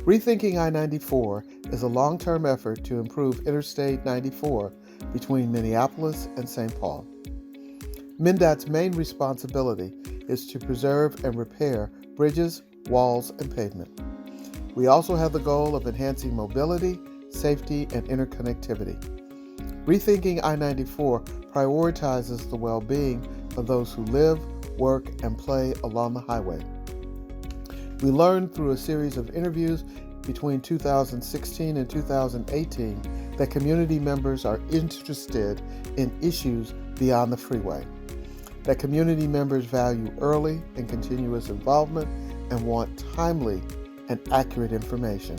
Rethinking I-94 is a long-term effort to improve Interstate 94 between Minneapolis and St. Paul. MnDOT's main responsibility is to preserve and repair bridges, walls, and pavement. We also have the goal of enhancing mobility, safety, and interconnectivity. Rethinking I-94 prioritizes the well-being of those who live, work, and play along the highway. We learned through a series of interviews between 2016 and 2018 that community members are interested in issues beyond the freeway, that community members value early and continuous involvement and want timely and accurate information.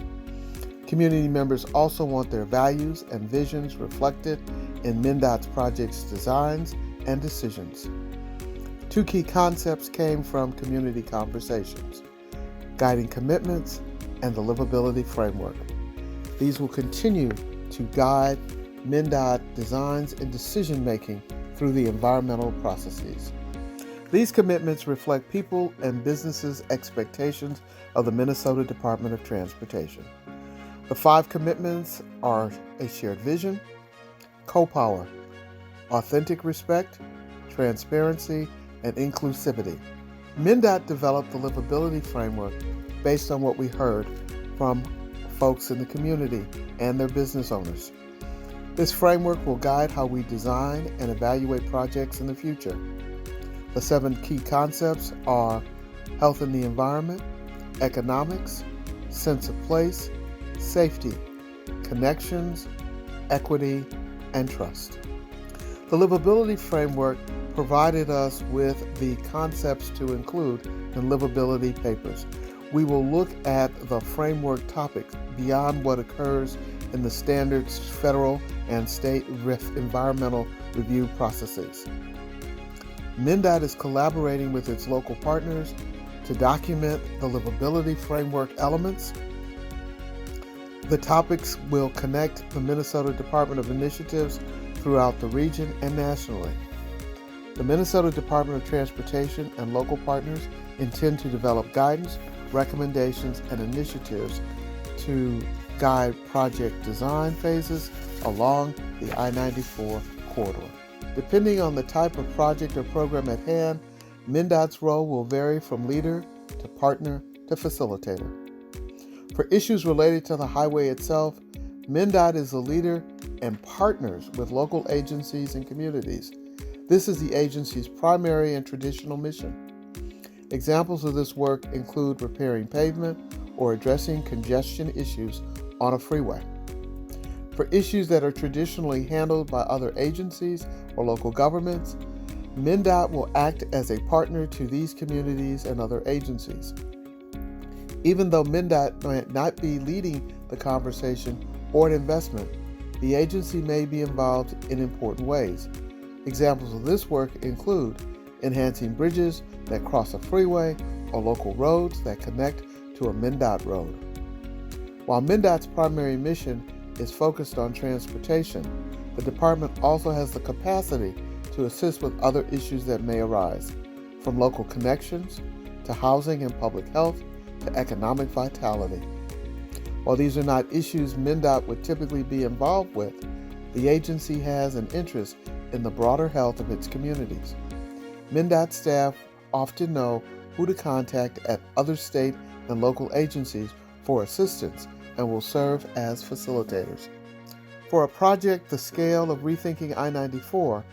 Community members also want their values and visions reflected in MnDOT's project's designs and decisions. Two key concepts came from community conversations: guiding commitments and the Livability framework. These will continue to guide MnDOT designs and decision-making through the environmental processes. These commitments reflect people and businesses' expectations of the Minnesota Department of Transportation. The 5 commitments are a shared vision, co-power, authentic respect, transparency, and inclusivity. MnDOT developed the Livability framework based on what we heard from folks in the community and their business owners. This framework will guide how we design and evaluate projects in the future. The 7 key concepts are health and the environment, economics, sense of place, safety, connections, equity, and trust. The Livability framework provided us with the concepts to include in Livability papers. We will look at the framework topics beyond what occurs in the standard federal and state environmental review processes. MnDOT is collaborating with its local partners to document the Livability framework elements. The topics will connect the Minnesota Department of Initiatives throughout the region and nationally. The Minnesota Department of Transportation and local partners intend to develop guidance, recommendations, and initiatives to guide project design phases along the I-94 corridor. Depending on the type of project or program at hand, MnDOT's role will vary from leader to partner to facilitator. For issues related to the highway itself, MnDOT is a leader and partners with local agencies and communities. This is the agency's primary and traditional mission. Examples of this work include repairing pavement or addressing congestion issues on a freeway. For issues that are traditionally handled by other agencies or local governments, MnDOT will act as a partner to these communities and other agencies. Even though MnDOT might not be leading the conversation or an investment, the agency may be involved in important ways. Examples of this work include enhancing bridges that cross a freeway or local roads that connect to a MnDOT road. While MnDOT's primary mission is focused on transportation, the department also has the capacity to assist with other issues that may arise, from local connections to housing and public health to economic vitality. While these are not issues MnDOT would typically be involved with, the agency has an interest in the broader health of its communities. MnDOT staff often know who to contact at other state and local agencies for assistance and will serve as facilitators. For a project the scale of Rethinking I-94,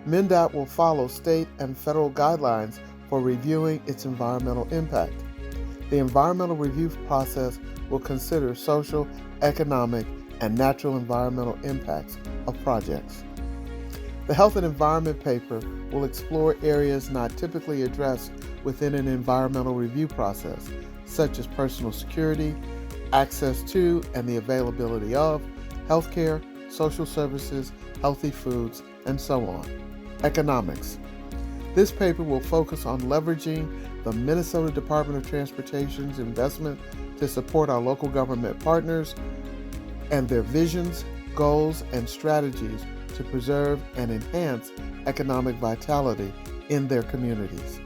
MnDOT will follow state and federal guidelines for reviewing its environmental impact. The environmental review process will consider social, economic, and natural environmental impacts of projects. The Health and Environment paper will explore areas not typically addressed within an environmental review process, such as personal security, access to and the availability of healthcare, social services, healthy foods, and so on. Economics. This paper will focus on leveraging the Minnesota Department of Transportation's investment to support our local government partners and their visions, goals, and strategies to preserve and enhance economic vitality in their communities.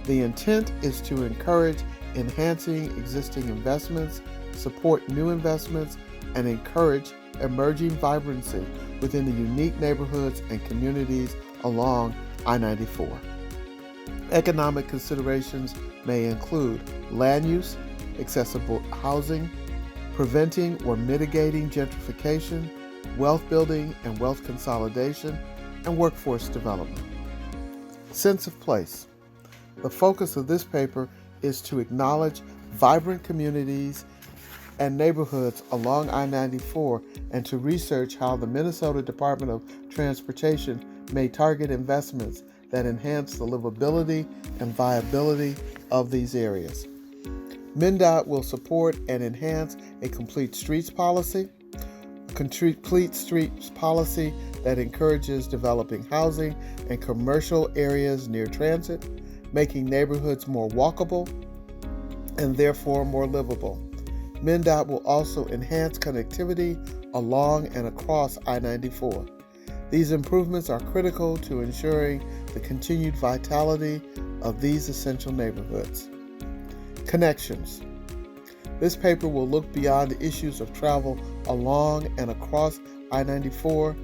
The intent is to encourage enhancing existing investments, support new investments, and encourage emerging vibrancy within the unique neighborhoods and communities along I-94. Economic considerations may include land use, accessible housing, preventing or mitigating gentrification, wealth building and wealth consolidation, and workforce development. Sense of place. The focus of this paper is to acknowledge vibrant communities and neighborhoods along I-94 and to research how the Minnesota Department of Transportation may target investments that enhance the livability and viability of these areas. MnDOT will support and enhance a complete streets policy that encourages developing housing and commercial areas near transit, making neighborhoods more walkable and therefore more livable. MnDOT will also enhance connectivity along and across I-94. These improvements are critical to ensuring the continued vitality of these essential neighborhoods. Connections. This paper will look beyond the issues of travel along and across I-94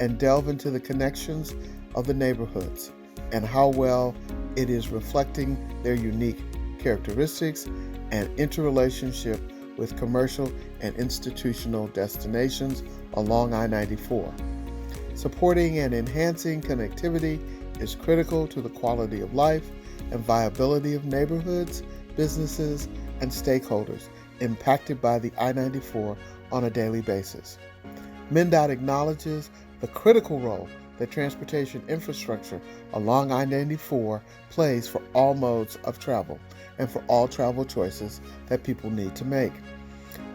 and delve into the connections of the neighborhoods and how well it is reflecting their unique characteristics and interrelationship with commercial and institutional destinations along I-94. Supporting and enhancing connectivity is critical to the quality of life and viability of neighborhoods, businesses, and stakeholders impacted by the I-94 on a daily basis. MnDOT acknowledges the critical role that transportation infrastructure along I-94 plays for all modes of travel and for all travel choices that people need to make.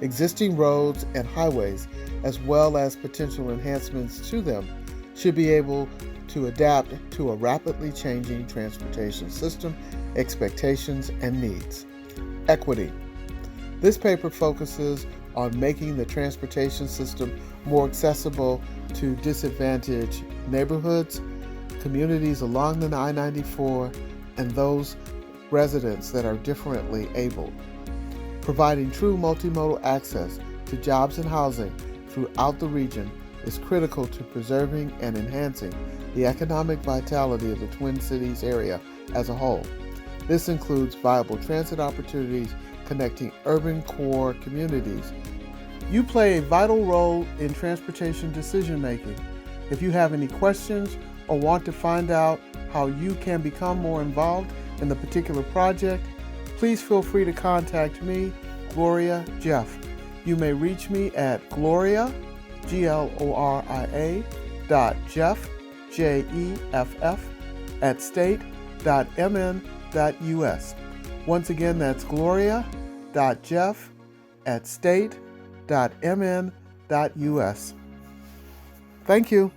Existing roads and highways, as well as potential enhancements to them, should be able to adapt to a rapidly changing transportation system, expectations, and needs. Equity. This paper focuses on making the transportation system more accessible to disadvantaged neighborhoods, communities along the I-94, and those residents that are differently abled. Providing true multimodal access to jobs and housing throughout the region is critical to preserving and enhancing the economic vitality of the Twin Cities area as a whole. This includes viable transit opportunities connecting urban core communities. You play a vital role in transportation decision-making. If you have any questions or want to find out how you can become more involved in the particular project, please feel free to contact me, Gloria Jeff. You may reach me at Gloria, Gloria, .Jeff, Jeff, at state.mn.us. Once again, that's Gloria.Jeff at state.mn.us. Thank you.